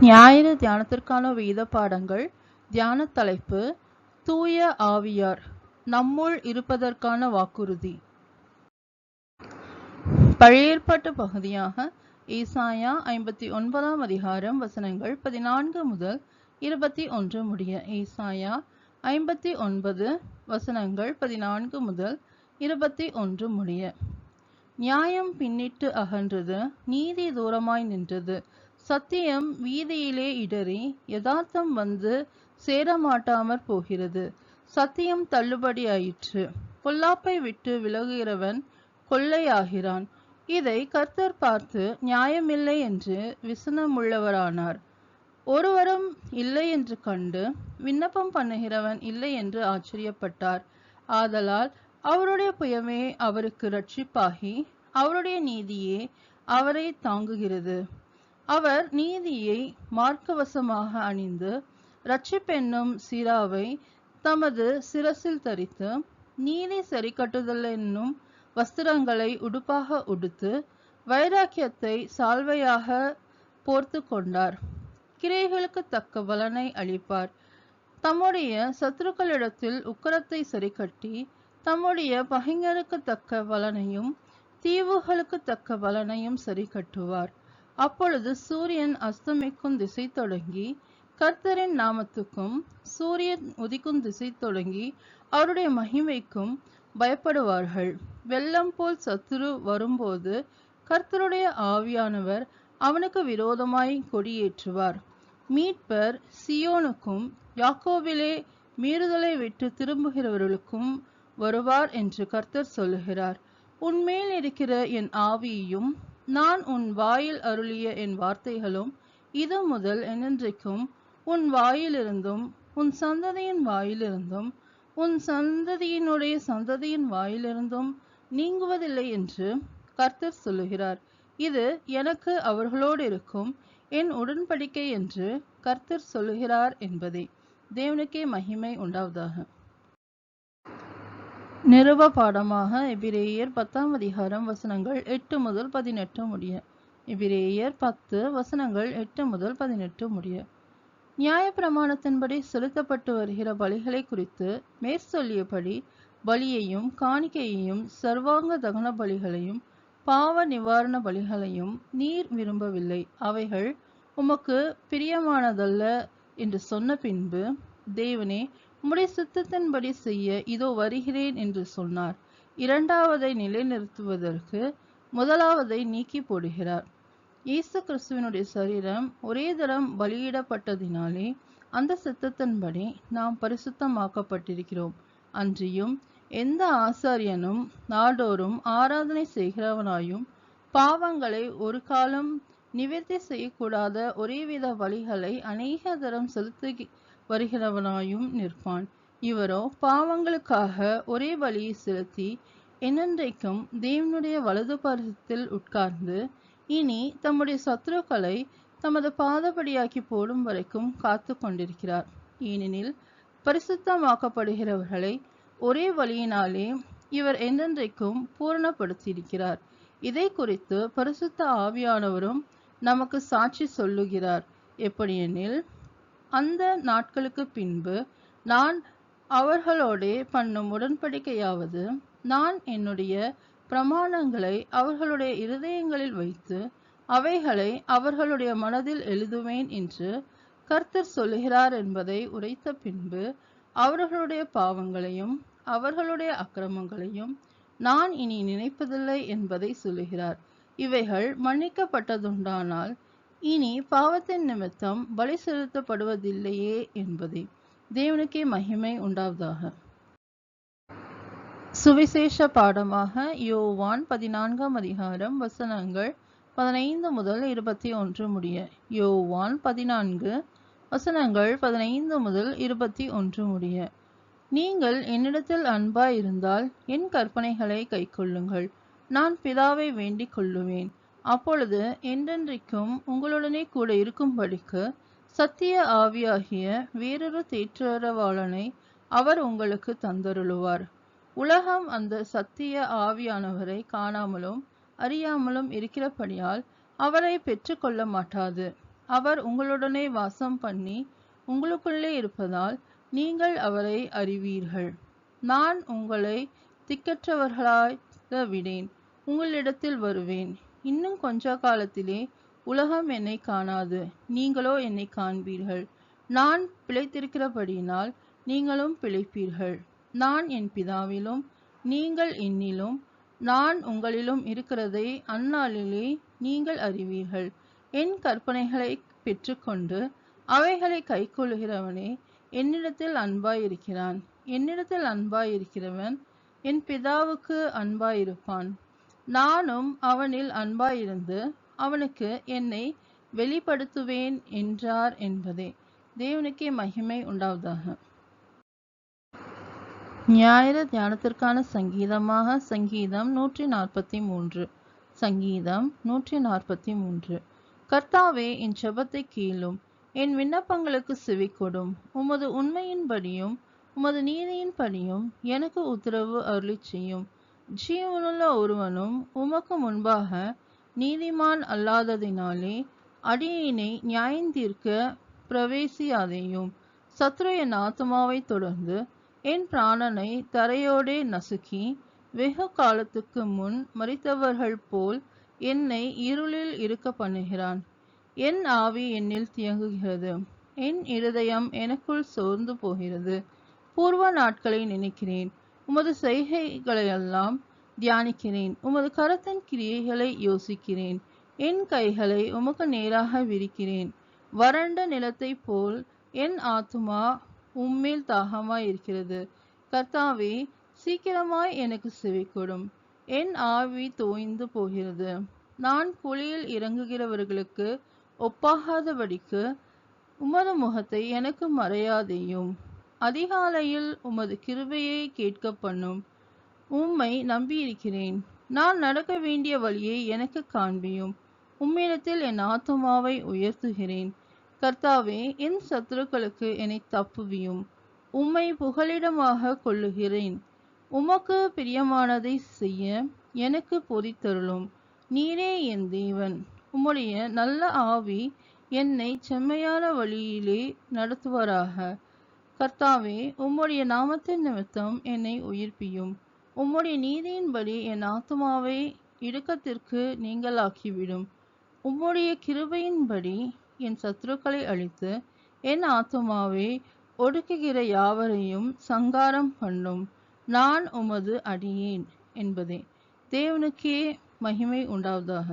ஞாயிறு தியானத்திற்கான வேத பாடங்கள். தியான தலைப்பு தூய ஆவியார் நம்முள் இருப்பதற்கான வாக்குறுதி. பழைய ஏற்பாட்டு பகுதியாக ஏசாயா 59ஆம் அதிகாரம் வசனங்கள் 14 முதல் 21 முடிய. ஏசாயா 59 வசனங்கள் 14 முதல் 21 முடிய. நியாயம் பின்னிட்டு அகன்றது, நீதி தூரமாய் நின்றது, சத்தியம் வீதியிலே இடறி யதார்த்தம் வந்து சேரமாட்டாமற் போகிறது. சத்தியம் தள்ளுபடி ஆயிற்று, பொல்லாப்பை விட்டு விலகுகிறவன் கொள்ளையாகிறான். இதை கர்த்தர் பார்த்து நியாயமில்லை என்று விசனமுள்ளவரானார். ஒருவரும் இல்லை என்று கண்டு விண்ணப்பம் பண்ணுகிறவன் இல்லை என்று ஆச்சரியப்பட்டார். ஆதலால் அவருடைய புயமே அவருக்கு இரட்சிப்பாகி அவருடைய நீதியே அவரை தாங்குகிறது. அவர் நீதியை மார்க்கவசமாக அணிந்து இரட்சிப்பென்னும் சிராவை தமது சிரசில் தரித்து நீதி சரிக்கட்டுதல் என்னும் வஸ்திரங்களை உடுப்பாக உடுத்து வைராக்கியத்தை சால்வையாக போர்த்து கொண்டார். கிரைகளுக்கு தக்க பலனை அளிப்பார். தம்முடைய சத்துருக்களிடத்தில் உக்கரத்தை சரிக்கட்டி தம்முடைய பகைஞருக்கு தக்க பலனையும் தீவுகளுக்கு தக்க பலனையும் சரி கட்டுவார். அப்பொழுது சூரியன் அஸ்தமிக்கும் திசை தொடங்கி கர்த்தரின் நாமத்துக்கும் சூரியன் உதிக்கும் திசை தொடங்கி அவருடைய மகிமைக்கும் பயப்படுவார்கள். வெள்ளம் போல் சத்துரு வரும்போது கர்த்தருடைய ஆவியானவர் அவனுக்கு விரோதமாய் கொடியேற்றுவார். மீட்பர் சியோனுக்கும் யாக்கோபிலே மீறுதலை விட்டு திரும்புகிறவர்களுக்கும் வருவார் என்று கர்த்தர் சொல்லுகிறார். உன்மேல் இருக்கிற என் ஆவியையும் நான் உன் வாயில் அருளிய என் வார்த்தைகளும் இது முதல் என்றென்றைக்கும் உன் வாயிலிருந்தும் உன் சந்ததியின் வாயிலிருந்தும் உன் சந்ததியினுடைய சந்ததியின் வாயிலிருந்தும் நீங்குவதில்லை என்று கர்த்தர் சொல்லுகிறார். இது எனக்கு அவர்களோடு இருக்கும் என் உடன்படிக்கை என்று கர்த்தர் சொல்லுகிறார் என்பதே. தேவனுக்கே மகிமை உண்டாவதாக. நிருப பாடமாக எபிரேயர் 10ஆம் அதிகாரம் வசனங்கள் 8 முதல் 18 முடிய. எபிரேயர் 10 வசனங்கள் 8 முதல் 18 முடிய. நியாய பிரமாணத்தின்படி செலுத்தப்பட்டு வருகிற பலிகளை குறித்து மேற்சொல்லியபடி பலியையும் காணிக்கையையும் சர்வாங்க தகன பலிகளையும் பாவ நிவாரண பலிகளையும் நீர் விரும்பவில்லை, அவைகள் உமக்கு பிரியமானதல்ல என்று சொன்ன பின்பு, தேவனே உம்முடைய சித்தத்தின்படி செய்ய இதோ வருகிறேன் என்று சொன்னார். இரண்டாவதை நிலைநிறுத்துவதற்கு முதலாவதை நீக்கி போடுகிறார். இயேசு கிறிஸ்துவினுடைய சரீரம் ஒரே தரம் பலியிடப்பட்டதினாலே அந்த சித்தத்தின்படி நாம் பரிசுத்தமாக்கப்பட்டிருக்கிறோம். அன்றியும் எந்த ஆசாரியனும் நாடோறும் ஆராதனை செய்கிறவனாயும் பாவங்களை ஒரு காலம் நிவர்த்தி செய்யக்கூடாத ஒரேவித பலிகளை அநேக தரம் செலுத்தி வருகிறவனாயும் நிற்பான். இவரோ பாவங்களுக்காக ஒரே பலியை செலுத்தி என்னென்றைக்கும் தேவனுடைய வலது பரிசத்தில் உட்கார்ந்து இனி தம்முடைய சத்துருக்களை தமது பாதபடியாக்கி போடும் வரைக்கும் காத்து கொண்டிருக்கிறார். ஏனெனில் பரிசுத்தமாக்கப்படுகிறவர்களை ஒரே வழியினாலே இவர் என்றென்றைக்கும் பூரணப்படுத்தியிருக்கிறார். இதை குறித்து பரிசுத்த ஆவியானவரும் நமக்கு சாட்சி சொல்லுகிறார். எப்படியெனில், அந்த நாட்களுக்கு பின்பு நான் அவர்களோடே பண்ணும் உடன்படிக்கையாவது, நான் என்னுடைய பிரமாணங்களை அவர்களுடைய இருதயங்களில் வைத்து அவைகளை அவர்களுடைய மனதில் எழுதுவேன் என்று கர்த்தர் சொல்லுகிறார் என்பதை உரைத்த பின்பு, அவர்களுடைய பாவங்களையும் அவர்களுடைய அக்கிரமங்களையும் நான் இனி நினைப்பதில்லை என்பதை சொல்லுகிறார். இவைகள் மன்னிக்கப்பட்டதுண்டானால் இனி பாவத்தின் நிமித்தம் பலி செலுத்தப்படுவதில்லையே என்பதே. தேவனுக்கே மகிமை உண்டாவதாக. சுவிசேஷ பாடமாக யோவான் 14ஆம் அதிகாரம் வசனங்கள் 15 முதல் 21 முடிய. யோவான் 14 வசனங்கள் 15 முதல் 21 முடிய. நீங்கள் என்னிடத்தில் அன்பாய் இருந்தால் என் கற்பனைகளை கைக்கொள்ளுங்கள். நான் பிதாவை வேண்டிக் கொள்ளுவேன், அப்பொழுது என்றென்றைக்கும் உங்களுடனே கூட இருக்கும்படிக்கு சத்திய ஆவியாகிய வேறொரு தேற்றரவாளனை அவர் உங்களுக்கு தந்தருளுவார். உலகம் அந்த சத்திய ஆவியானவரை காணாமலும் அறியாமலும் இருக்கிறபடியால் அவரை பெற்றுக்கொள்ள மாட்டாது. அவர் உங்களுடனே வாசம் பண்ணி உங்களுக்குள்ளே இருப்பதால் நீங்கள் அவரை அறிவீர்கள். நான் உங்களை திக்கற்றவர்களாக விடேன், உங்களிடத்தில் வருவேன். இன்னும் கொஞ்ச காலத்திலே உலகம் என்னை காணாது, நீங்களோ என்னை காண்பீர்கள். நான் பிழைத்திருக்கிறபடியினால் நீங்களும் பிழைப்பீர்கள். நான் என் பிதாவிலும் நீங்கள் என்னிலும் நான் உங்களிலும் இருக்கிறதை அந்நாளிலே நீங்கள் அறிவீர்கள். என் கற்பனைகளை பெற்றுக்கொண்டு அவைகளை கைக்கொள்கிறவனே என்னிடத்தில் அன்பாயிருக்கிறான். என்னிடத்தில் அன்பாயிருக்கிறவன் என் பிதாவுக்கு அன்பாயிருப்பான். நானும் அவனில் அன்பாயிருந்து அவனுக்கு என்னை வெளிப்படுத்துவேன் என்றார் என்பதே. தேவனுக்கே மகிமை உண்டாவதாக. ஞாயிறு தியானத்திற்கான சங்கீதமாக சங்கீதம் 143. சங்கீதம் 143. கர்த்தாவே, என் ஜெபத்தை கேளும், என் விண்ணப்பங்களுக்கு செவிகொடும். உமது உண்மையின்படியும் உமது நீதியின்படியும் எனக்கு உத்தரவு அருளிச் செய்யும். ஜீவனுள்ள ஒருவனும் உமக்கு முன்பாக நீதிமான் அல்லாததினாலே அடியேனை நியாயந்தீர்க்க பிரவேசியாதேயும். சத்ரு என் ஆத்துமாவை தொடர்ந்து என் பிராணனை தரையோடே நசுக்கி வெகு காலத்துக்கு முன் மரித்தவர்கள் போல் என்னை இருளில் இருக்க பண்ணுகிறான். என் ஆவி என்னில் தியங்குகிறது, என் இருதயம் எனக்குள் சோர்ந்து போகிறது. பூர்வ நாட்களை நினைக்கிறேன், உமது செய்கைகளையெல்லாம் தியானிக்கிறேன். உமது கரத்தின் கிரியைகளை யோசிக்கிறேன். என் கைகளை உமக்கு நேராக விரிக்கிறேன். வறண்ட நிலத்தைப் போல் என் ஆத்துமா உம்மேல் தாகமாய் இருக்கிறது. கர்த்தாவே, சீக்கிரமாய் எனக்கு செவிகொடும். என் ஆவி தோய்ந்து போகிறது. நான் குழியில் இறங்குகிறவர்களுக்கு ஒப்பாகாதபடிக்கு உமது முகத்தை எனக்கு மறையாதேயும். அதிகாலையில் உமது கிருபையை கேட்க பண்ணும். உம்மை நம்பியிருக்கிறேன். நான் நடக்க வேண்டிய வழியை எனக்கு காண்பியும். உம்மிடத்தில் என் ஆத்துமாவை உயர்த்துகிறேன். கர்த்தாவே, என் சத்துருக்களுக்கு என்னை தப்புவியும். உம்மை புகலிடமாக கொள்ளுகிறேன். உமக்கு பிரியமானதை செய்ய எனக்கு போதித்தருளும். நீரே என் தேவன். உம்முடைய நல்ல ஆவி என்னை செம்மையான வழியிலே நடத்துவாராக. கர்த்தாவே, உம்முடைய நாமத்தின் நிமித்தம் என்னை உயிர்ப்பியும். உம்முடைய நீதியின்படி என் ஆத்துமாவை இடுக்கத்திற்கு நீங்களாக்கிவிடும். உம்முடைய கிருபையின்படி என் சத்துருக்களை அழித்து என் ஆத்துமாவை ஒடுக்குகிற யாவரையும் சங்காரம் பண்ணும். நான் உமது அடியேன் என்பதே. தேவனுக்கே மகிமை உண்டாவதாக.